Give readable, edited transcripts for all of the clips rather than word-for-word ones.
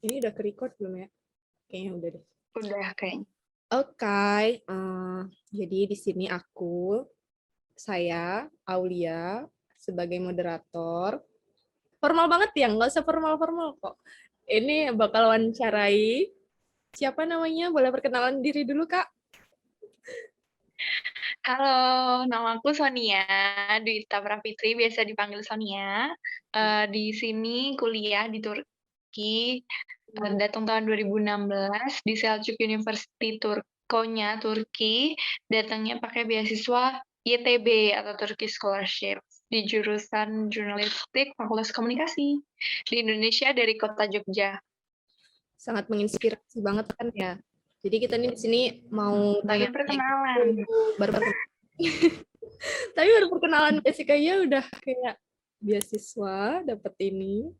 Ini udah ke-record belum ya? Kayaknya udah deh. Udah kayaknya. Oke, jadi di sini saya, Aulia, sebagai moderator. Formal banget ya, nggak usah formal-formal kok. Ini bakal wawancarai, siapa namanya? Boleh perkenalan diri dulu, Kak? Halo, nama aku Sonia Dwita Prafitri, biasa dipanggil Sonia. Di sini kuliah di Turki, datang tahun 2016 di Selçuk University Konya, Turki. Datangnya pakai beasiswa YTB atau Turkish Scholarship di jurusan Jurnalistik Fakultas Komunikasi di Indonesia dari kota Jogja. Sangat menginspirasi banget kan ya. Jadi kita nih di sini mau Baru tanya-tanya perkenalan. gitu, baru perkenalan. Tapi baru perkenalan basic aja udah kayak beasiswa dapet ini.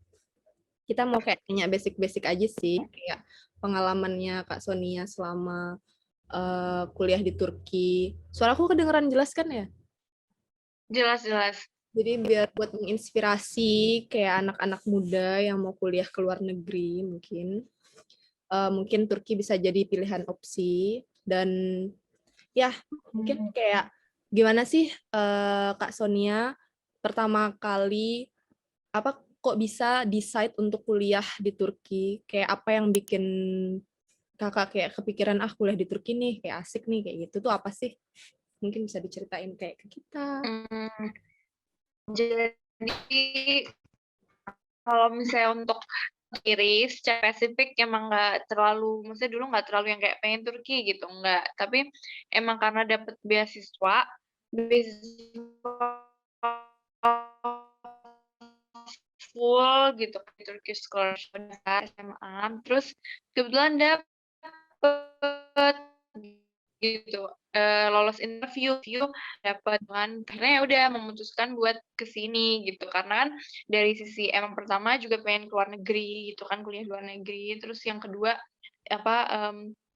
Kita mau kayak tanya basic-basic aja sih, kayak pengalamannya Kak Sonia selama kuliah di Turki. Suaraku kedengeran jelas kan ya? Jelas-jelas. Jadi biar buat menginspirasi kayak anak-anak muda yang mau kuliah ke luar negeri mungkin. Mungkin Turki bisa jadi pilihan opsi. Dan ya mungkin kayak gimana sih Kak Sonia pertama kali apa kok bisa decide untuk kuliah di Turki? Kayak apa yang bikin kakak kayak kepikiran kuliah di Turki nih kayak asik nih kayak gitu tuh apa sih? Mungkin bisa diceritain kayak ke kita. Hmm, jadi kalau misalnya untuk sendiri secara spesifik emang nggak terlalu, maksudnya dulu nggak terlalu yang kayak pengen Turki gitu, nggak. Tapi emang karena dapet beasiswa full gitu di Turkish Scholarship SMA, terus kebetulan dapet gitu, lolos interview dapet kan, akhirnya ya udah memutuskan buat ke sini gitu. Karena kan dari sisi emang pertama juga pengen ke luar negeri gitu kan, kuliah di luar negeri, terus yang kedua apa,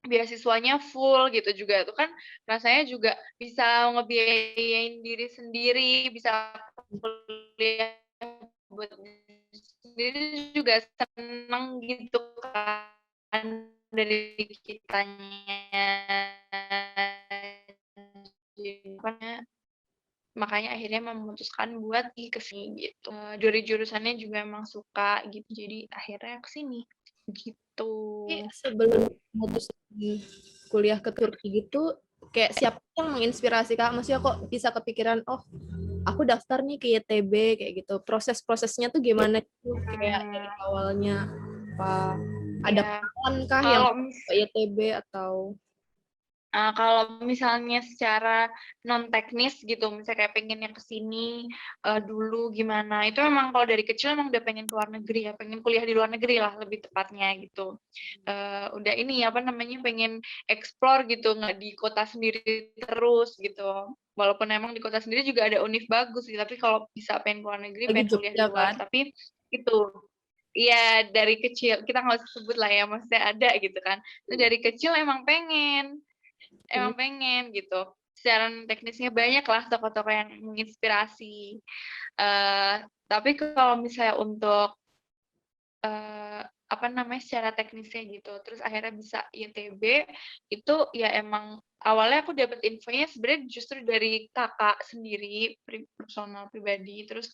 beasiswanya full gitu juga itu kan rasanya juga bisa ngebiayain diri sendiri, bisa kuliah buat diri sendiri juga seneng gitu kan dari kitanya. Makanya akhirnya memutuskan buat ke sini gitu. Dari jurusannya juga emang suka gitu, jadi akhirnya ke sini gitu. Tapi sebelum memutuskan kuliah ke Turki gitu, kayak siapa yang menginspirasi Kak? Maksudnya kok bisa kepikiran, oh aku daftar nih ke YTB kayak gitu. Proses-prosesnya tuh gimana tuh? Kayak dari Hmm, awalnya apa ada ya peluang kah yang kalau ke YTB atau Kalau misalnya secara non teknis gitu, misalnya kayak pengennya ke sini, dulu gimana, itu emang kalau dari kecil emang udah pengen ke luar negeri ya, pengen kuliah di luar negeri lah lebih tepatnya gitu. Udah ini, apa namanya, pengen explore gitu, nggak di kota sendiri terus gitu. Walaupun emang di kota sendiri juga ada univ bagus gitu, tapi kalau bisa pengen ke luar negeri, lagi pengen kuliah di Jogja luar. kan? Tapi itu, iya dari kecil, kita nggak usah sebut lah ya, maksudnya ada gitu kan. Itu dari kecil emang pengen gitu. Secara teknisnya banyak lah tokoh-tokoh yang menginspirasi. Tapi kalau misalnya untuk apa namanya secara teknisnya gitu, terus akhirnya bisa YTB itu ya emang awalnya aku dapet infonya sebenarnya justru dari kakak sendiri personal pribadi, terus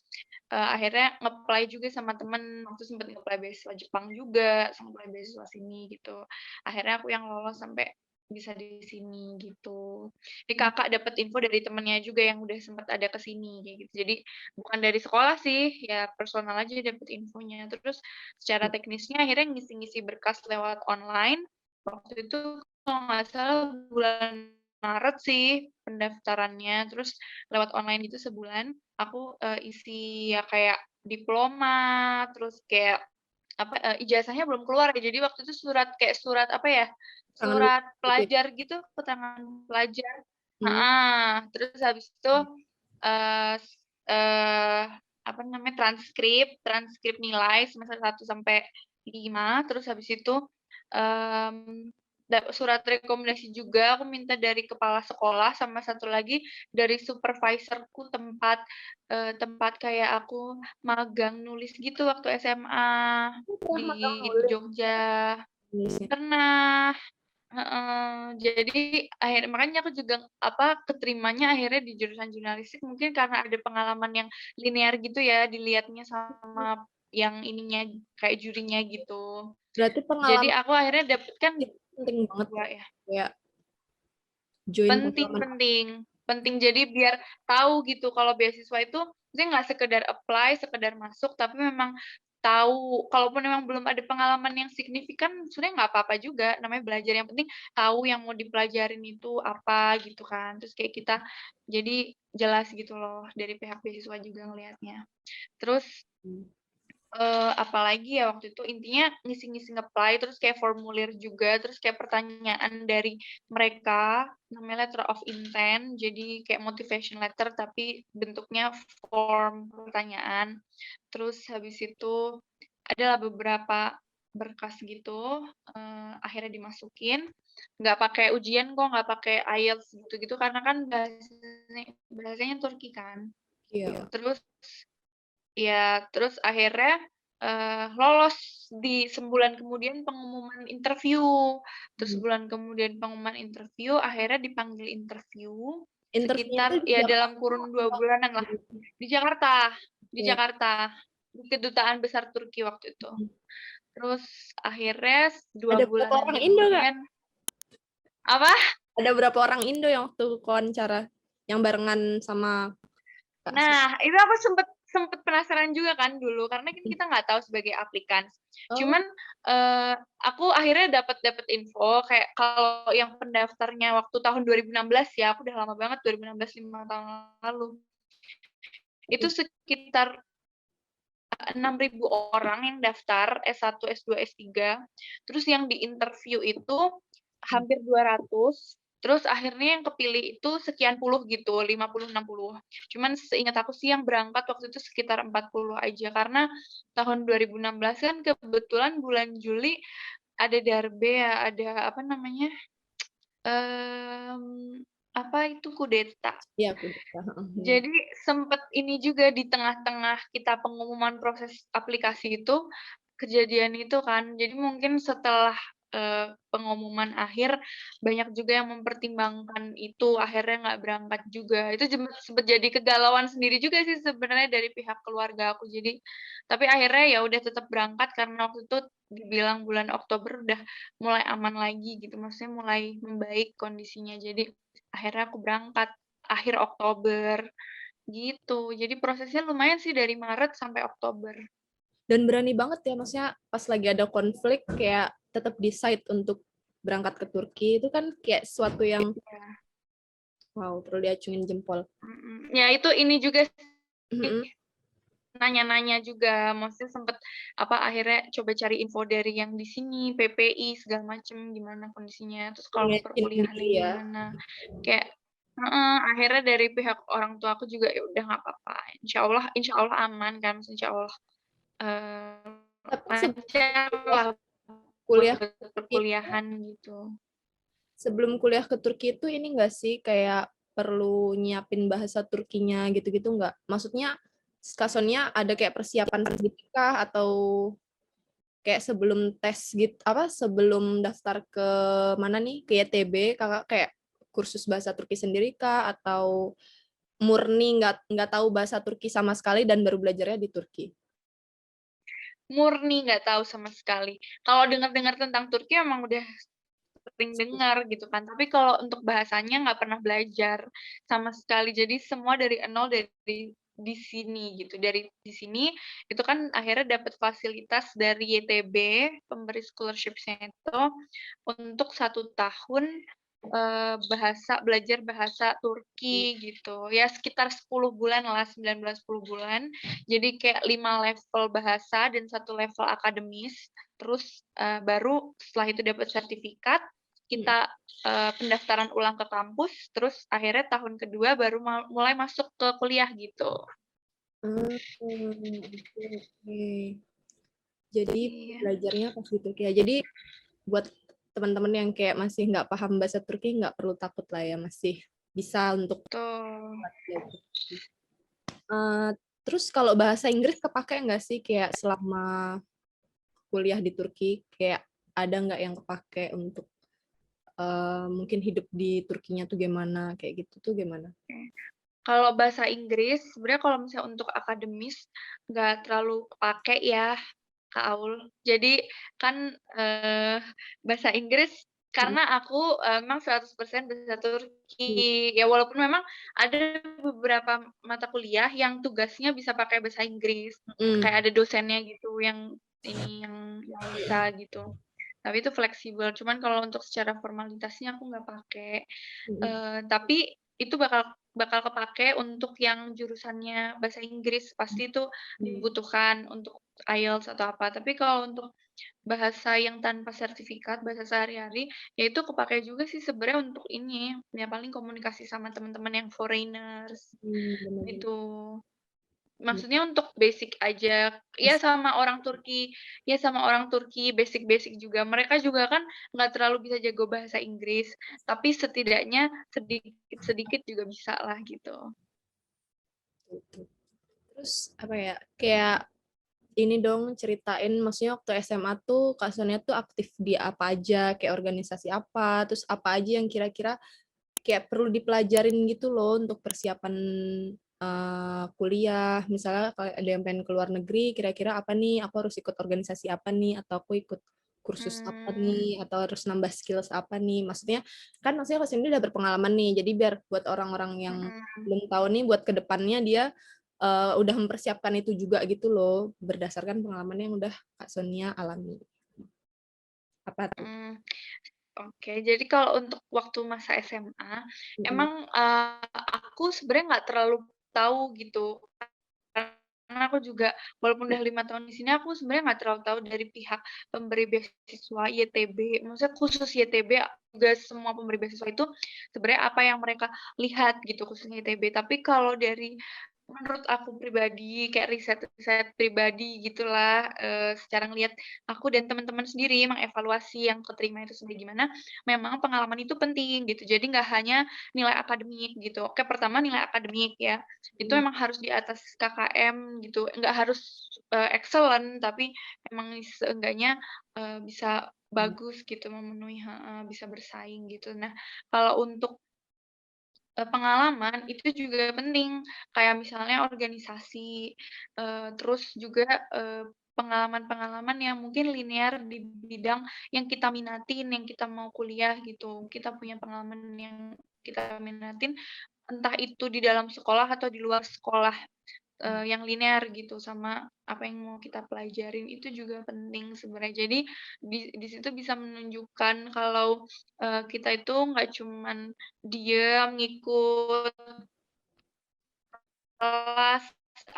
akhirnya nge-apply juga sama temen, waktu sempet nge-apply beasiswa Jepang juga, sama apply beasiswa sini gitu. Akhirnya aku yang lolos sampai bisa di sini gitu. Jadi kakak dapet info dari temennya juga yang udah sempet ada ke sini kayak gitu. Jadi bukan dari sekolah sih, ya personal aja dapet infonya. Terus secara teknisnya akhirnya ngisi-ngisi berkas lewat online. Waktu itu kalau nggak salah bulan Maret sih pendaftarannya, terus lewat online itu sebulan, aku, isi ya kayak diploma, terus kayak apa, ijazahnya belum keluar ya, jadi waktu itu surat apa ya, Tangan lu surat gitu ya? pelajar gitu, keterangan pelajar. Hmm. Heeh, terus habis itu, eee eee, apa namanya, transkrip nilai semester 1 sampai 5, terus habis itu, mmm, surat rekomendasi juga aku minta dari kepala sekolah sama satu lagi dari supervisorku tempat kayak aku magang nulis gitu waktu SMA Pernah magang di nulis Jogja. nulisnya. Pernah. Jadi makanya aku juga keterimanya akhirnya di jurusan jurnalistik mungkin karena ada pengalaman yang linear gitu ya dilihatnya sama yang ininya kayak jurinya gitu. Berarti Jadi pengalaman aku akhirnya dapet kan itu penting banget 2 ya. kayak join Penting pengalaman. penting penting jadi biar tahu gitu kalau beasiswa itu maksudnya nggak sekedar apply, sekedar masuk, tapi memang tahu kalaupun memang belum ada pengalaman yang signifikan sebenarnya nggak apa-apa juga, namanya belajar yang penting tahu yang mau dipelajarin itu apa gitu kan. Terus kayak kita jadi jelas gitu loh dari pihak beasiswa juga ngelihatnya. Terus apalagi ya waktu itu intinya ngisi-ngisi nge-apply, terus kayak formulir juga, terus kayak pertanyaan dari mereka, namanya letter of intent, jadi kayak motivation letter tapi bentuknya form pertanyaan. Terus habis itu adalah beberapa berkas gitu, akhirnya dimasukin, nggak pakai ujian kok, nggak pakai IELTS gitu-gitu karena kan bahasanya Turki kan. Iya. Terus terus akhirnya, lolos di sebulan kemudian pengumuman interview. Terus Hmm. sebulan kemudian pengumuman interview, akhirnya dipanggil interview Interviewnya tuh sekitar di ya dalam Jakarta kurun 2 atau bulanan lah. di Di Jakarta di Oke. Jakarta, di Kedutaan Besar Turki waktu itu. Terus akhirnya 2 Ada berapa bulanan orang Indo nggak? kemudian apa? Ada berapa orang Indo yang waktu wawancara yang barengan sama Kak Su? Nah, itu aku sempet sempet penasaran juga kan dulu, karena kan kita nggak tahu sebagai aplikans. Oh, Cuman, aku akhirnya dapat info kayak kalau yang pendaftarnya waktu tahun 2016 ya, aku udah lama banget 2016, 5 tahun lalu. Itu sekitar 6.000 orang yang daftar S1, S2, S3, terus yang di-interview itu hampir 200, terus akhirnya yang kepilih itu sekian puluh gitu, 50, 60. Cuman seingat aku sih yang berangkat waktu itu sekitar 40 aja, karena tahun 2016 kan kebetulan bulan Juli ada Darbe ya, ada apa namanya, apa itu, kudeta. iya aku udah. Jadi sempet ini juga di tengah-tengah kita pengumuman proses aplikasi itu, kejadian itu kan. Jadi mungkin setelah, pengumuman akhir, banyak juga yang mempertimbangkan itu, akhirnya nggak berangkat juga. Itu sempet jadi kegalauan sendiri juga sih sebenarnya dari pihak keluarga aku. Jadi tapi akhirnya ya udah tetap berangkat karena waktu itu dibilang bulan Oktober udah mulai aman lagi gitu, maksudnya mulai membaik kondisinya. Jadi akhirnya aku berangkat akhir Oktober, gitu. Jadi prosesnya lumayan sih dari Maret sampai Oktober. Dan berani banget ya, maksudnya pas lagi ada konflik kayak tetap decide untuk berangkat ke Turki itu kan kayak sesuatu yang Ya, wow perlu diacungin jempol. Ya itu ini juga sih, Mhm. nanya-nanya juga, maksudnya sempet akhirnya coba cari info dari yang di sini, PPI segala macem, gimana kondisinya, terus kalau Ngeliatin gitu perkuliahannya ya. gimana. Kayak akhirnya dari pihak orang tua aku juga, ya udah nggak apa-apa, insya Allah aman kan, insya Allah, Tapi lancar kuliah, lah kuliah buat ke Turki, perkuliahan gitu. sebelum kuliah ke Turki itu ini enggak sih kayak perlu nyiapin bahasa Turkinya gitu-gitu enggak? Maksudnya kasonnya ada kayak persiapan gitu kah atau kayak sebelum tes gitu apa sebelum daftar ke mana nih ke YTB kakak kayak kursus bahasa Turki sendiri kah atau murni nggak tahu bahasa Turki sama sekali dan baru belajarnya di Turki? Murni nggak tahu sama sekali. Kalau dengar-dengar tentang Turki emang udah sering dengar gitu kan, tapi kalau untuk bahasanya nggak pernah belajar sama sekali. Jadi semua dari nol dari di sini gitu. Dari di sini itu kan akhirnya dapat fasilitas dari YTB, pemberi scholarship-nya itu untuk 1 tahun, belajar bahasa Turki gitu. Ya sekitar 10 bulan lah, 9 bulan, 10 bulan. Jadi kayak 5 level bahasa dan 1 level akademis. Terus, baru setelah itu dapat sertifikat, kita, pendaftaran ulang ke kampus, terus akhirnya tahun kedua baru mulai masuk ke kuliah gitu. Oke, oke. Jadi Iya. belajarnya pas di Turki ya. Jadi buat teman-teman yang kayak masih nggak paham bahasa Turki nggak perlu takut lah ya, masih bisa untuk Betul. belajar. Eh, terus kalau bahasa Inggris kepake nggak sih kayak selama kuliah di Turki, kayak ada nggak yang kepake untuk mungkin hidup di Turkinya tuh gimana, kayak gitu tuh gimana? Kalau bahasa Inggris, sebenarnya kalau misalnya untuk akademis, nggak terlalu kepake ya, Kak Aul. Jadi kan, bahasa Inggris Hmm. karena aku, memang 100% bahasa Turki. Ya walaupun memang ada beberapa mata kuliah yang tugasnya bisa pakai bahasa Inggris, Hmm. kayak ada dosennya gitu yang ini, yang bisa gitu. Tapi itu fleksibel, cuman kalau untuk secara formalitasnya aku nggak pakai. Hmm. Tapi itu bakal bakal kepake untuk yang jurusannya bahasa Inggris, pasti itu Hmm. dibutuhkan untuk IELTS atau apa. Tapi kalau untuk bahasa yang tanpa sertifikat, bahasa sehari-hari, ya itu kepake juga sih sebenarnya untuk ini, ya paling komunikasi sama teman-teman yang foreigners, Benar-benar. gitu. Maksudnya untuk basic aja, ya sama orang Turki basic-basic juga. Mereka juga kan nggak terlalu bisa jago bahasa Inggris, tapi setidaknya sedikit-sedikit juga bisa lah gitu. Terus apa ya, kayak ini dong ceritain, maksudnya waktu SMA tuh Kak Sonia tuh aktif di apa aja, kayak organisasi apa, terus apa aja yang kira-kira kayak perlu dipelajarin gitu loh untuk persiapan kuliah. Misalnya kalau ada yang pengen keluar negeri, kira-kira apa nih, aku harus ikut organisasi apa nih, atau aku ikut kursus apa Mmm, nih, atau harus nambah skills apa nih. Maksudnya Kak Sonia udah berpengalaman nih, jadi biar buat orang-orang yang mhm. belum tahu nih, buat kedepannya dia udah mempersiapkan itu juga gitu loh, berdasarkan pengalaman yang udah Kak Sonia alami. Apa tuh? Mmm, oke. Jadi kalau untuk waktu masa SMA, Mm-mm. emang, aku sebenarnya nggak terlalu tahu gitu, karena aku juga walaupun udah 5 tahun di sini, aku sebenarnya nggak terlalu tahu dari pihak pemberi beasiswa YTB, maksudnya khusus YTB, juga semua pemberi beasiswa itu sebenarnya apa yang mereka lihat gitu, khususnya YTB. Tapi kalau dari menurut aku pribadi, kayak riset-riset pribadi gitulah, secara ngelihat aku dan teman-teman sendiri mengevaluasi yang keterima itu sendiri gimana, memang pengalaman itu penting gitu. Jadi nggak hanya nilai akademik gitu. Oke, pertama nilai akademik ya, itu memang harus di atas KKM gitu, nggak harus, excellent, tapi emang seenggaknya, bisa bagus gitu, memenuhi bisa bersaing gitu. Nah, kalau untuk pengalaman itu juga penting, kayak misalnya organisasi, terus juga, pengalaman-pengalaman yang mungkin linear di bidang yang kita minatin, yang kita mau kuliah gitu. Kita punya pengalaman yang kita minatin, entah itu di dalam sekolah atau di luar sekolah. Yang linear gitu sama apa yang mau kita pelajarin itu juga penting sebenarnya. Jadi di situ bisa menunjukkan kalau, kita itu nggak cuman diam, ngikut kelas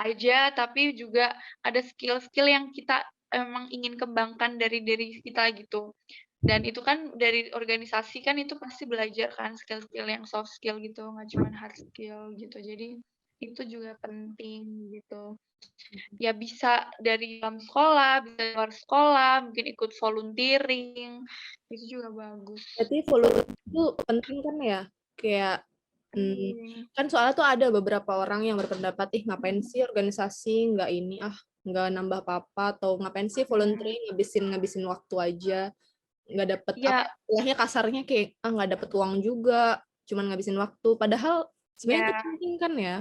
aja, tapi juga ada skill-skill yang kita emang ingin kembangkan dari diri kita gitu. Dan itu kan dari organisasi kan itu pasti belajar kan skill-skill yang soft skill gitu, nggak cuman hard skill gitu. Jadi itu juga penting gitu. Ya bisa dari dalam sekolah, bisa dari luar sekolah, mungkin ikut volunteering, itu juga bagus. Berarti volunteer itu penting kan ya? Kayak Penting. kan soalnya tuh ada beberapa orang yang berpendapat, ih ngapain sih organisasi, nggak ini nggak nambah apa-apa, atau ngapain sih Mhm. volunteering, ngabisin waktu aja, nggak dapet apa, Ya, istilahnya kasarnya kayak nggak dapet uang juga, cuman ngabisin waktu. Padahal sebenarnya itu ya, penting kan ya?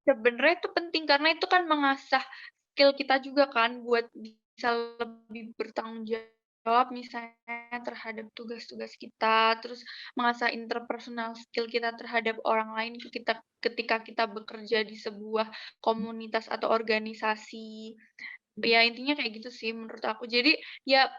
sebenarnya itu penting karena itu kan mengasah skill kita juga kan buat bisa lebih bertanggung jawab misalnya terhadap tugas-tugas kita, terus mengasah interpersonal skill kita terhadap orang lain ketika kita bekerja di sebuah komunitas atau organisasi. Ya intinya kayak gitu sih menurut aku. Jadi ya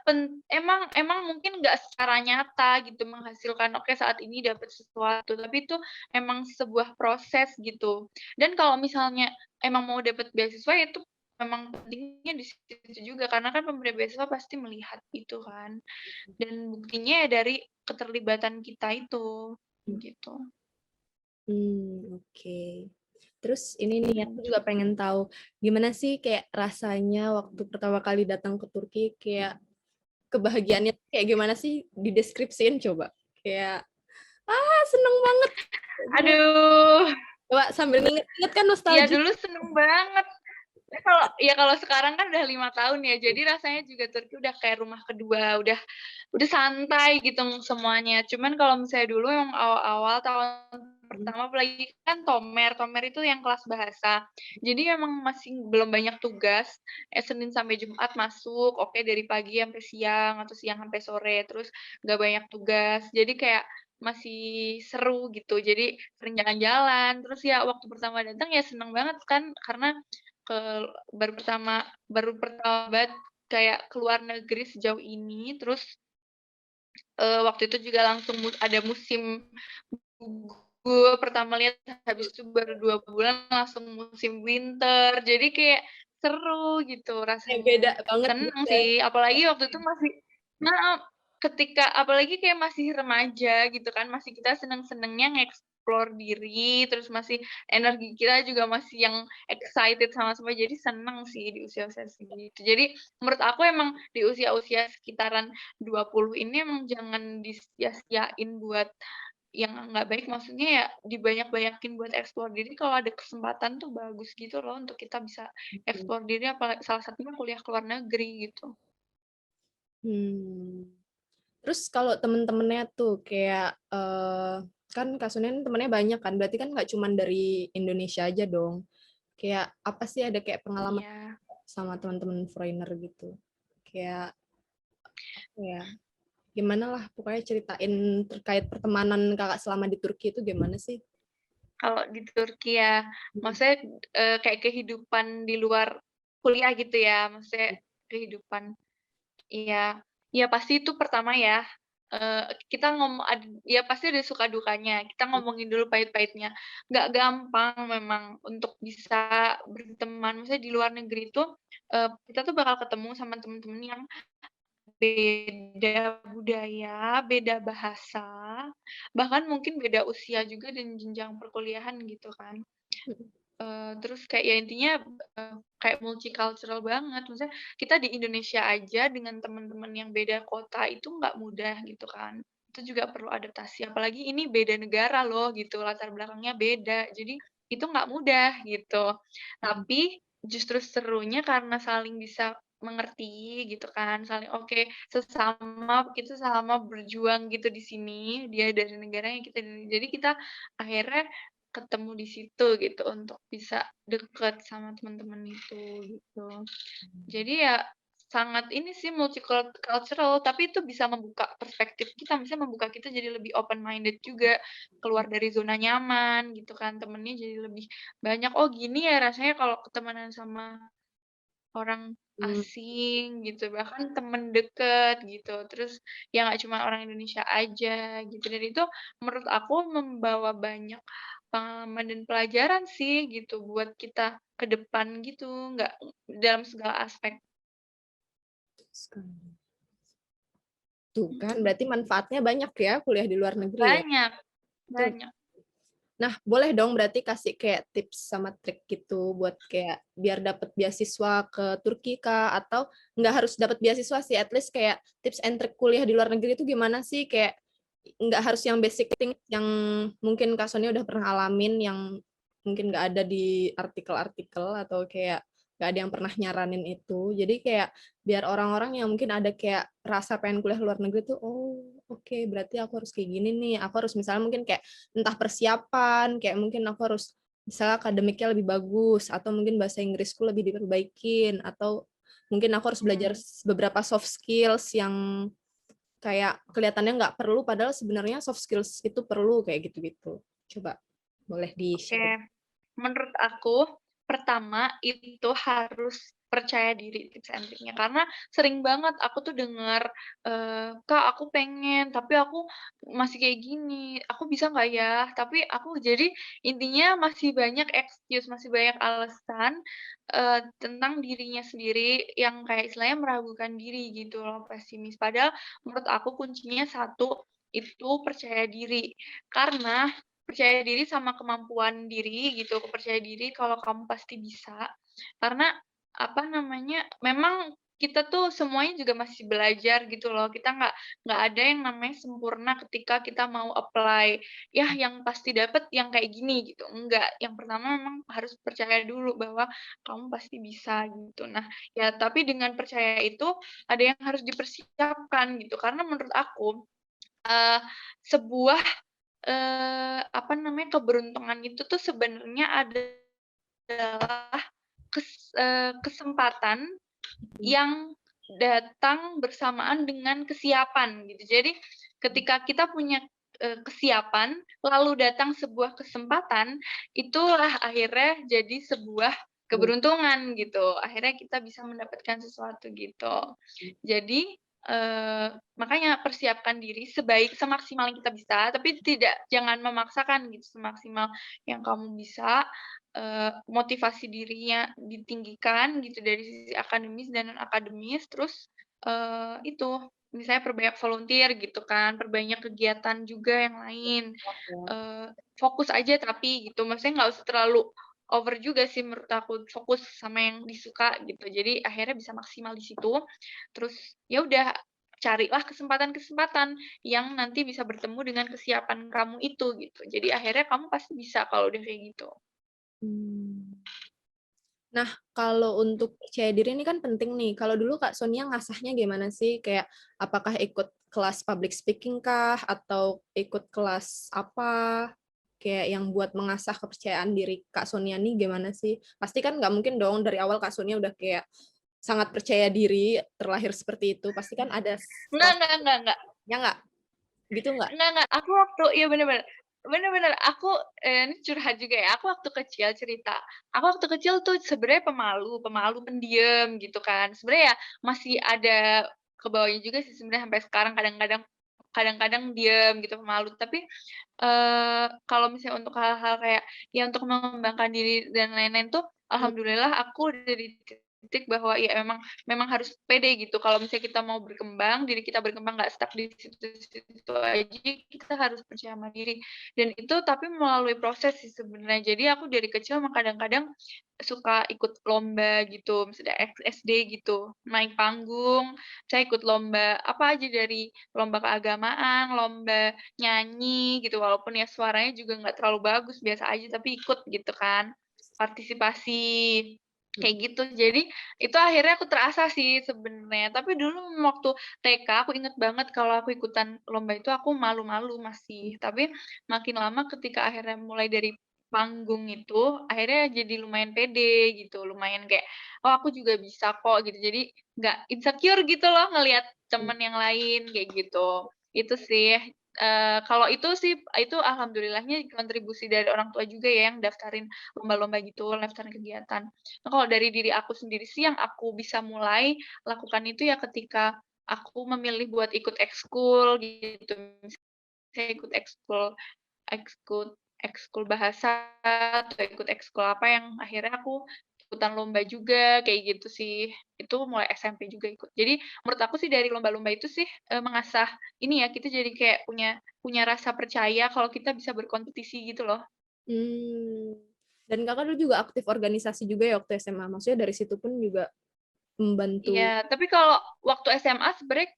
emang emang mungkin nggak secara nyata gitu menghasilkan, oke saat ini dapat sesuatu, tapi itu emang sebuah proses gitu. Dan kalau misalnya emang mau dapat beasiswa ya itu memang pentingnya di situ juga, karena kan pemberi beasiswa pasti melihat itu kan, dan buktinya ya dari keterlibatan kita itu, gitu. Oke. Terus ini nih aku Mhm. juga pengen tahu gimana sih kayak rasanya waktu pertama kali datang ke Turki, kayak kebahagiaannya tuh kayak gimana sih? Dideskripsiin coba. Kayak, seneng banget. Kayak gimana? Aduh, Coba sambil nginget-nginget kan ya nostalgia. dulu seneng banget. Kalau sekarang kan udah 5 tahun ya, jadi rasanya juga Turki udah kayak rumah kedua, udah santai gitu semuanya. Cuman kalau misalnya dulu yang awal-awal tahun pertama, apalagi kan Tomer itu yang kelas bahasa. Jadi emang masih belum banyak tugas. Senin sampai Jumat masuk, oke dari pagi sampai siang atau siang sampai sore, terus nggak banyak tugas. Jadi kayak masih seru gitu. Jadi sering jalan-jalan. Terus ya waktu pertama datang ya seneng banget kan karena ke baru pertama banget kayak keluar negeri sejauh ini, terus, waktu itu juga langsung ada musim gugur pertama lihat, habis itu baru 2 bulan langsung musim winter, jadi kayak seru gitu Kayak beda rasanya. banget Seneng gitu ya. sih, apalagi waktu itu masih nah apalagi kayak masih remaja gitu kan, masih kita seneng-senengnya nge-explore diri, terus masih energi kita juga masih yang excited sama semua, jadi seneng sih di usia-usia segitu. Jadi menurut aku emang di usia-usia sekitaran 20 ini emang jangan disia-siain buat yang nggak baik, maksudnya ya dibanyak-banyakin buat explore diri, kalau ada kesempatan tuh bagus gitu loh untuk kita bisa explore diri, salah satunya kuliah ke luar negeri gitu. Hmm. Terus kalau temen-temennya tuh kayak kan Kak Sunen temennya banyak kan, berarti kan nggak cuman dari Indonesia aja dong. Kayak apa sih ada kayak pengalaman Iya. sama teman-teman foreigner gitu? Kayak apa ya? Gimana lah pokoknya ceritain terkait pertemanan kakak selama di Turki itu gimana sih? Kalau di Turki ya, maksudnya, kayak kehidupan di luar kuliah gitu ya, maksudnya kehidupan iya, iya pasti itu pertama ya, kita ya pasti ada suka dukanya, kita ngomongin dulu pahit-pahitnya. Nggak gampang memang untuk bisa berteman, maksudnya di luar negeri itu, kita tuh bakal ketemu sama temen-temen yang beda budaya, beda bahasa, bahkan mungkin beda usia juga dan jenjang perkuliahan gitu kan. Terus kayak ya intinya, kayak multicultural banget, maksudnya kita di Indonesia aja dengan teman-teman yang beda kota itu nggak mudah gitu kan. Itu juga perlu adaptasi, apalagi ini beda negara loh gitu, latar belakangnya beda, jadi itu nggak mudah gitu. Tapi justru serunya karena saling bisa mengerti gitu kan, saling oke, kita sama berjuang gitu di sini, dia dari negaranya, kita dari jadi kita akhirnya ketemu di situ gitu untuk bisa deket sama teman-teman itu gitu. Jadi ya sangat ini sih multicultural, tapi itu bisa membuka perspektif kita, misalnya membuka kita jadi lebih open minded juga, keluar dari zona nyaman gitu kan, temennya jadi lebih banyak, "Oh gini ya rasanya kalau ketemenan sama orang Hmm. asing," gitu, bahkan temen deket gitu, terus ya nggak cuma orang Indonesia aja gitu, dan itu menurut aku membawa banyak pengalaman dan pelajaran sih gitu buat kita ke depan gitu, nggak dalam segala aspek. Tuh kan, berarti manfaatnya banyak ya kuliah di luar negeri ya. Banyak Tuh. banyak. Nah, boleh dong berarti kasih kayak tips sama trik gitu buat kayak biar dapat beasiswa ke Turki kah? Atau nggak harus dapat beasiswa sih, at least kayak tips and trik kuliah di luar negeri itu gimana sih? Kayak nggak harus yang basic thing yang mungkin Kak Sonia udah pernah alamin yang mungkin nggak ada di artikel-artikel atau kayak nggak ada yang pernah nyaranin itu. Jadi kayak biar orang-orang yang mungkin ada kayak rasa pengen kuliah luar negeri tuh, oh oke, berarti aku harus kayak gini nih. Aku harus misalnya mungkin kayak entah persiapan, kayak mungkin aku harus misalnya akademiknya lebih bagus, atau mungkin bahasa Inggrisku lebih diperbaikin, atau mungkin aku harus belajar Mhm, beberapa soft skills yang kayak kelihatannya nggak perlu, padahal sebenarnya soft skills itu perlu, kayak gitu-gitu. Coba, boleh oke. di-share. Menurut aku, pertama itu harus percaya diri tips and triknya, karena sering banget aku tuh dengar, "Kak, aku pengen, tapi aku masih kayak gini, aku bisa nggak ya?" Tapi aku jadi intinya masih banyak excuse, masih banyak alasan, tentang dirinya sendiri yang kayak istilahnya meragukan diri gitu loh, pesimis. Padahal menurut aku kuncinya satu, itu percaya diri. Karena percaya diri sama kemampuan diri gitu, percaya diri kalau kamu pasti bisa. Karena, apa namanya, memang kita tuh semuanya juga masih belajar gitu loh. Kita nggak ada yang namanya sempurna ketika kita mau apply, "Yah, yang pasti dapat yang kayak gini," gitu, enggak. Yang pertama memang harus percaya dulu bahwa kamu pasti bisa gitu. Nah, ya tapi dengan percaya itu ada yang harus dipersiapkan gitu, karena menurut aku, eee, sebuah, apa namanya, keberuntungan itu tuh sebenarnya adalah kesempatan yang datang bersamaan dengan kesiapan gitu. Jadi ketika kita punya, kesiapan, lalu datang sebuah kesempatan, itulah akhirnya jadi sebuah keberuntungan gitu. Akhirnya kita bisa mendapatkan sesuatu gitu. Jadi, makanya persiapkan diri semaksimal yang kita bisa, tapi jangan memaksakan gitu, semaksimal yang kamu bisa, motivasi dirinya ditinggikan gitu dari sisi akademis dan non-akademis, terus, itu, misalnya perbanyak volunteer gitu kan, perbanyak kegiatan juga yang lain, fokus aja tapi gitu, maksudnya nggak usah terlalu over juga sih menurut aku, fokus sama yang disuka gitu. Jadi akhirnya bisa maksimal di situ, terus ya udah carilah kesempatan-kesempatan yang nanti bisa bertemu dengan kesiapan kamu itu gitu. Jadi akhirnya kamu pasti bisa kalau udah kayak gitu. Hmm. Nah, kalau untuk percaya diri ini kan penting nih. Kalau dulu Kak Sonia ngasahnya gimana sih? Kayak apakah ikut kelas public speaking kah? Atau ikut kelas apa? Kayak yang buat mengasah kepercayaan diri Kak Sonia nih gimana sih? Pasti kan nggak mungkin dong dari awal Kak Sonia udah kayak sangat percaya diri, terlahir seperti itu. Pasti kan ada Enggak. prosesnya nggak? Gitu nggak? Enggak, aku waktu iya bener, aku, ini curhat juga ya, aku waktu kecil cerita, aku waktu kecil tuh sebenarnya pemalu, pendiam gitu kan. Sebenarnya ya masih ada kebawahnya juga sih sebenarnya sampai sekarang kadang-kadang diem gitu, pemalu. Tapi, kalau misalnya untuk hal-hal kayak ya untuk mengembangkan diri dan lain-lain tuh, alhamdulillah aku udah di titik bahwa ya memang harus pede gitu. Kalau misalnya kita mau berkembang, diri kita berkembang nggak stuck di situ-situ aja, kita harus percaya sama diri. Dan itu tapi melalui proses sih sebenarnya. Jadi aku dari kecil emang kadang-kadang suka ikut lomba gitu, misalnya SD gitu, naik panggung, saya ikut lomba apa aja dari lomba keagamaan, lomba nyanyi gitu, walaupun ya suaranya juga nggak terlalu bagus, biasa aja, tapi ikut gitu kan, partisipasi. Kayak gitu. Jadi, itu akhirnya aku terasa sih sebenarnya. Tapi dulu waktu TK aku inget banget kalau aku ikutan lomba itu aku malu-malu masih. Tapi makin lama ketika akhirnya mulai dari panggung itu, akhirnya jadi lumayan pede gitu, lumayan kayak, "Oh aku juga bisa kok," gitu. Jadi nggak insecure gitu loh ngelihat temen yang lain, kayak gitu. Itu sih, kalau itu sih, itu alhamdulillahnya kontribusi dari orang tua juga ya yang daftarin lomba-lomba gitu, daftarin kegiatan. Nah, kalau dari diri aku sendiri sih yang aku bisa mulai lakukan itu ya ketika aku memilih buat ikut ekskul gitu. Misalnya ikut ekskul ekskul bahasa atau ikut ekskul apa yang akhirnya aku ikutan lomba juga, kayak gitu sih. Itu mulai SMP juga ikut. Jadi menurut aku sih dari lomba-lomba itu sih, mengasah ini ya, kita jadi kayak punya punya rasa percaya kalau kita bisa berkompetisi gitu loh. Hmm. Dan Kakak dulu juga aktif organisasi juga ya waktu SMA. Maksudnya dari situ pun juga membantu. Iya, tapi kalau waktu SMA sebenarnya,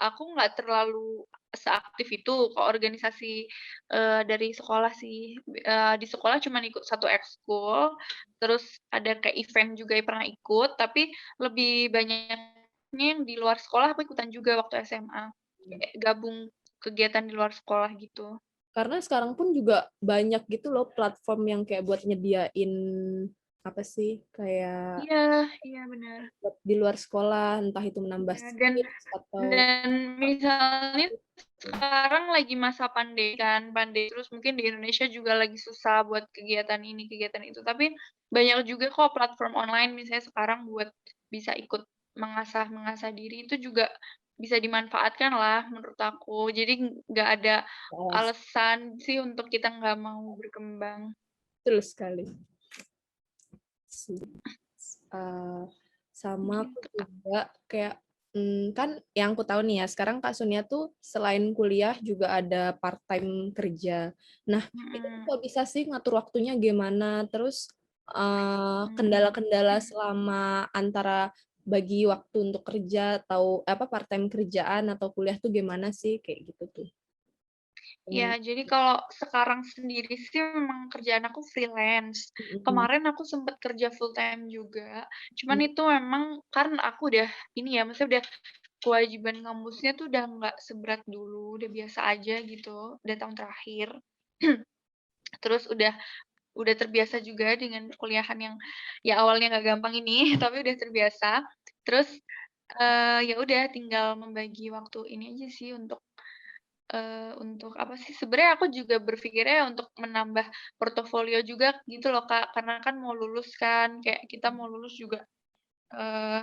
aku nggak terlalu seaktif itu ke organisasi, dari sekolah sih. Di sekolah cuman ikut satu ekskul, terus ada kayak event juga yang pernah ikut, tapi lebih banyaknya yang di luar sekolah aku ikutan juga waktu SMA. Kayak gabung kegiatan di luar sekolah gitu. Karena sekarang pun juga banyak gitu loh platform yang kayak buat nyediain apa sih kayak Iya iya benar. buat di luar sekolah, entah itu menambah Iya, skills atau dan misalnya sekarang lagi masa pandemi kan, pandemi terus mungkin di Indonesia juga lagi susah buat kegiatan ini, kegiatan itu. Tapi banyak juga kok platform online misalnya sekarang buat bisa ikut mengasah diri itu juga bisa dimanfaatkan lah menurut aku. Jadi nggak ada kelas. alasan sih untuk kita nggak mau berkembang. Betul sekali. Eh, sama aku Gitu. juga kayak kan yang aku tahu nih ya sekarang Kak Sonia tuh selain kuliah juga ada part time kerja. Nah itu Mhm, kok bisa sih ngatur waktunya gimana? Terus mhm. kendala-kendala selama antara bagi waktu untuk kerja atau part time kerjaan atau kuliah tuh gimana sih kayak gitu tuh? Ya, jadi kalau sekarang sendiri sih memang kerjaan aku freelance. Mhm, Kemarin aku sempat kerja full time juga, cuman mhm, itu memang karena aku udah ini ya, maksudnya udah kewajiban kampusnya tuh udah nggak seberat dulu, udah biasa aja gitu, udah tahun terakhir. Terus udah terbiasa juga dengan perkuliahan yang ya awalnya nggak gampang ini, tapi udah terbiasa. Terus, ya udah tinggal membagi waktu ini aja sih untuk apa sih, sebenarnya aku juga berpikirnya untuk menambah portofolio juga gitu loh, Kak, karena kan mau lulus kan, kayak kita mau lulus juga, eee,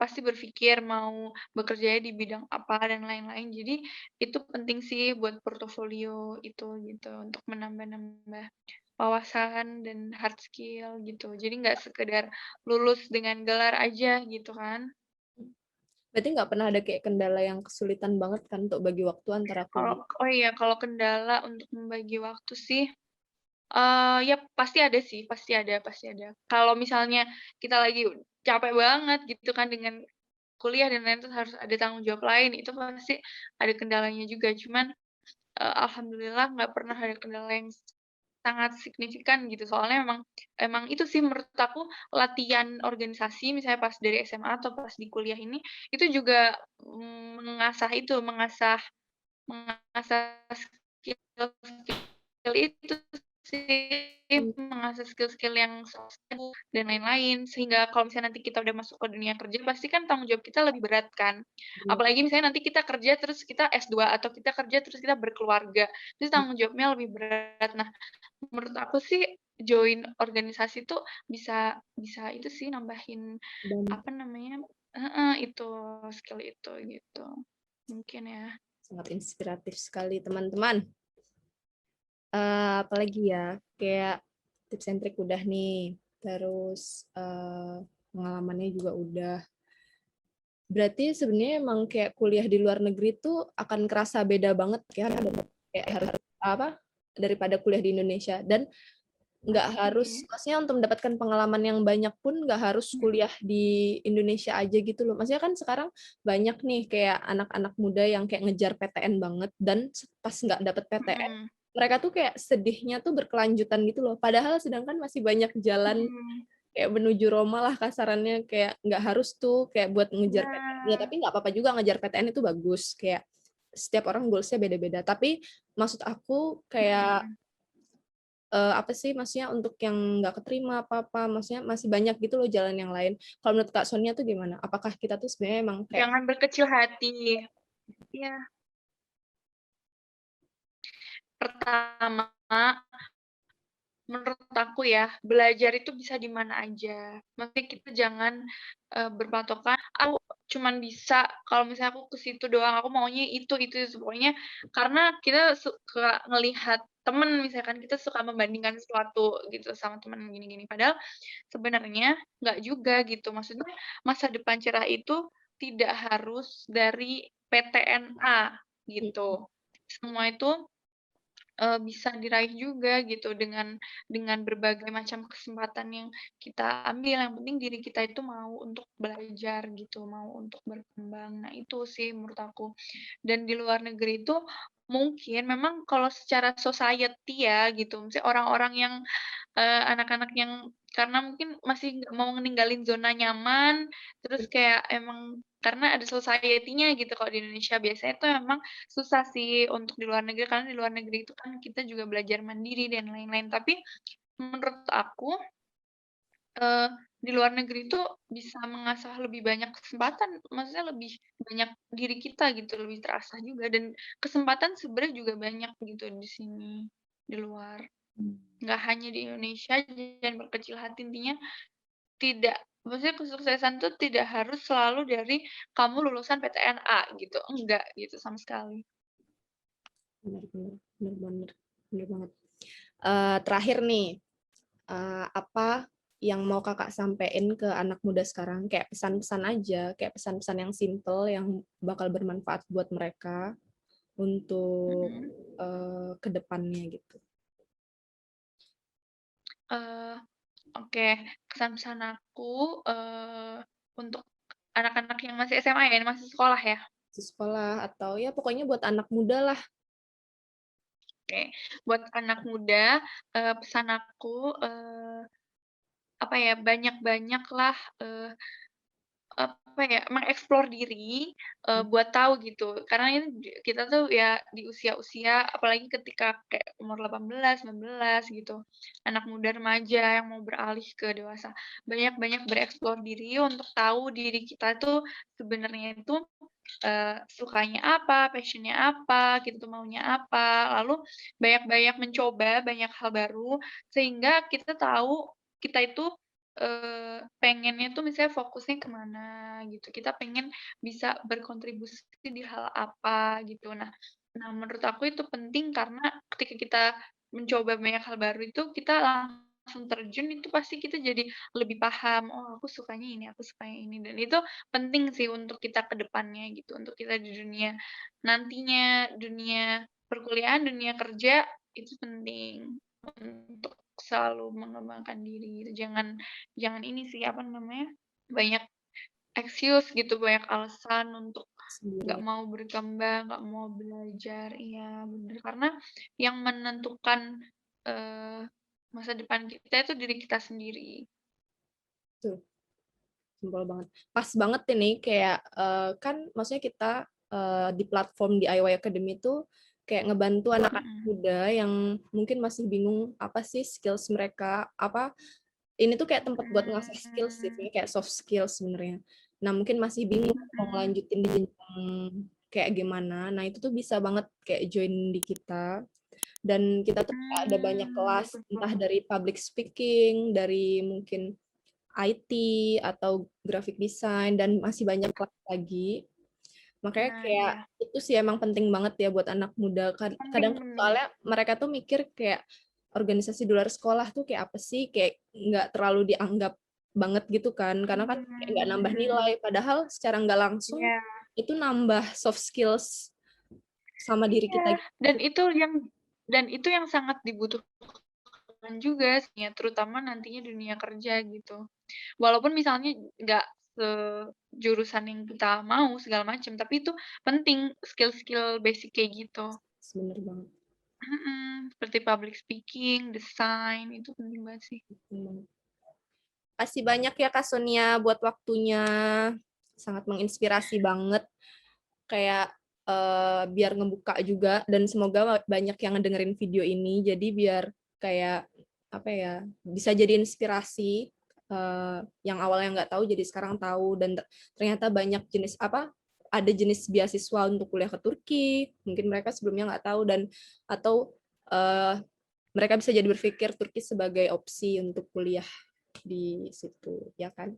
pasti berpikir mau bekerjanya di bidang apa dan lain-lain. Jadi itu penting sih buat portofolio itu gitu, untuk menambah-nambah wawasan dan hard skill gitu. Jadi nggak sekedar lulus dengan gelar aja gitu kan. berarti nggak pernah ada kayak kendala yang kesulitan banget kan untuk bagi waktu antara Kalau kuliah. oh iya, kalau kendala untuk membagi waktu sih, ya pasti ada sih, pasti ada. Kalau misalnya kita lagi capek banget gitu kan dengan kuliah dan lain-lain, terus harus ada tanggung jawab lain, itu pasti ada kendalanya juga. Cuman, alhamdulillah nggak pernah ada kendala yang sangat signifikan gitu. Soalnya emang itu sih menurut aku latihan organisasi misalnya pas dari SMA atau pas di kuliah ini, itu juga, mengasah mengasah skill itu sih, Mmm, mengasah skill-skill yang soft skill dan lain-lain, sehingga kalau misalnya nanti kita udah masuk ke dunia kerja, pasti kan tanggung jawab kita lebih berat kan. bener. Apalagi misalnya nanti kita kerja terus kita S2 atau kita kerja terus kita berkeluarga, itu tanggung jawabnya lebih berat. Nah, menurut aku sih join organisasi tuh bisa bisa itu sih nambahin, Dan apa namanya heeh, itu, skill itu, gitu. Mungkin ya. sangat inspiratif sekali teman-teman. Apalagi ya, kayak tips and trick udah nih, terus, pengalamannya juga udah. Berarti sebenarnya emang kayak kuliah di luar negeri tuh akan kerasa beda banget ya, kayak harus apa, daripada kuliah di Indonesia. Dan nggak Pasti. harus maksudnya untuk mendapatkan pengalaman yang banyak pun nggak harus kuliah di Indonesia aja gitu loh. Maksudnya kan sekarang banyak nih kayak anak-anak muda yang kayak ngejar PTN banget dan pas nggak dapet PTN, Mhm, mereka tuh kayak sedihnya tuh berkelanjutan gitu loh. Padahal sedangkan masih banyak jalan mhm. kayak menuju Roma lah kasarannya, kayak nggak harus tuh kayak buat ngejar PTN. Ya Nah, tapi nggak apa-apa juga ngejar PTN itu bagus, kayak setiap orang goals-nya beda-beda. Tapi maksud aku kayak mhm. apa sih, maksudnya untuk yang nggak keterima apa-apa, maksudnya masih banyak gitu loh jalan yang lain. Kalau menurut Kak Sonia tuh gimana? Apakah kita tuh sebenarnya emang kayak Jangan berkecil hati. Iya, pertama, menurut aku ya, belajar itu bisa di mana aja. Maksudnya kita jangan, berpatokan, "Aku cuman bisa kalau misalnya aku ke situ doang, aku maunya itu." Pokoknya karena kita suka ngelihat temen, misalkan kita suka membandingkan sesuatu gitu sama temen gini-gini, padahal sebenarnya nggak juga gitu. Maksudnya masa depan cerah itu tidak harus dari PTNA mhm, gitu. Semua itu bisa diraih juga gitu dengan berbagai macam kesempatan yang kita ambil, yang penting diri kita itu mau untuk belajar gitu, mau untuk berkembang. Nah, itu sih menurut aku. Dan di luar negeri itu mungkin memang kalau secara society ya gitu, misalnya orang-orang yang anak-anak yang karena mungkin masih nggak mau ninggalin zona nyaman, terus kayak emang karena ada society-nya gitu kalau di Indonesia. Biasanya tuh emang susah sih untuk di luar negeri, karena di luar negeri itu kan kita juga belajar mandiri dan lain-lain. Tapi menurut aku, eee, di luar negeri itu bisa mengasah lebih banyak kesempatan, maksudnya lebih banyak diri kita gitu, lebih terasah juga dan kesempatan sebenarnya juga banyak gitu di sini, di luar. Nggak hanya di Indonesia, jangan berkecil hati, intinya tidak maksudnya kesuksesan tuh tidak harus selalu dari kamu lulusan PTN A gitu, enggak gitu sama sekali. bener bener bener banget bener banget. Terakhir nih, apa yang mau Kakak sampein ke anak muda sekarang? Kayak pesan-pesan aja, kayak pesan-pesan yang simple yang bakal bermanfaat buat mereka untuk, Mhm. ke depannya gitu. Eee, Oke, kesan-pesan aku, untuk anak-anak yang masih SMA ya, masih sekolah ya? Di sekolah atau ya pokoknya buat anak muda lah. Oke, buat anak muda, pesan aku, apa ya, banyak-banyaklah, apa ya, mengeksplor diri, buat tahu gitu. Karena ini kita tuh ya di usia-usia apalagi ketika kayak umur 18, 19 gitu, anak muda remaja yang mau beralih ke dewasa. Banyak-banyak bereksplor diri untuk tahu diri kita tuh sebenarnya itu, sukanya apa, passion-nya apa, gitu, maunya apa. Lalu banyak-banyak mencoba banyak hal baru, sehingga kita tahu kita itu pengennya tuh misalnya fokusnya ke mana gitu, kita pengen bisa berkontribusi di hal apa gitu. Menurut aku itu penting karena ketika kita mencoba banyak hal baru itu, kita langsung terjun itu pasti kita jadi lebih paham, "Oh aku sukanya ini, aku sukanya ini," dan itu penting sih untuk kita ke depannya gitu, untuk kita di dunia nantinya, dunia perkuliahan, dunia kerja, itu penting untuk selalu mengembangkan diri gitu. Jangan Jangan ini sih, apa namanya, banyak excuse gitu, banyak alasan untuk nggak Sendiri. mau berkembang, nggak mau belajar. Iya, bener. Karena yang menentukan, eee, masa depan kita itu diri kita sendiri. Tuh, simpel banget. Pas banget ini kayak, kan maksudnya kita, di platform DIY Academy itu kayak ngebantu anak-anak Mhm. muda yang mungkin masih bingung apa sih skills mereka, apa ini tuh kayak tempat buat ngasah skills sih, Mmm, kayak soft skills sebenarnya. Nah, mungkin masih bingung mau mhm. ngelanjutin di jenjang kayak gimana. Nah, itu tuh bisa banget kayak join di kita. Dan kita tuh kayak ada banyak kelas, Betul. entah dari public speaking, dari mungkin IT, atau graphic design, dan masih banyak kelas lagi. Makanya Nah, kayak iya. itu sih emang penting banget ya buat anak muda. Penting Kadang penting. soalnya mereka tuh mikir kayak organisasi di luar sekolah tuh kayak apa sih? Kayak nggak terlalu dianggap banget gitu kan. Karena kan kayak nggak nambah Mhm. nilai. Padahal secara nggak langsung Iya. itu nambah soft skills sama diri Iya, kita dan gitu. itu yang dan itu yang sangat dibutuhkan juga sih ya, terutama nantinya dunia kerja gitu. Walaupun misalnya nggak sejurusan yang kita mau segala macam, tapi itu penting skill-skill basic kayak gitu. Bener banget. Seperti public speaking, desain, itu penting banget sih. Kasih banyak ya Kak Sonia buat waktunya. Sangat menginspirasi banget. Kayak biar ngebuka juga dan semoga banyak yang ngedengerin video ini jadi biar kayak apa ya bisa jadi inspirasi yang awalnya nggak tahu jadi sekarang tahu dan ternyata banyak jenis apa ada jenis beasiswa untuk kuliah ke Turki mungkin mereka sebelumnya nggak tahu dan atau eh, mereka bisa jadi berpikir Turki sebagai opsi untuk kuliah di situ ya kan.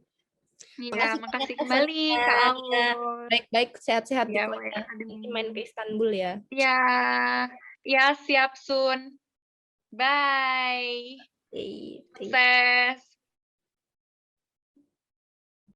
Iya, Makasih banyak makasih ya kembali Sonia. Kak Iya, Aul. baik-baik sehat-sehat di Iya, sana. Way Nanti Academy. main ke Istanbul ya. Iya, iya siap Sun. Bye. Oke, thank Sukses.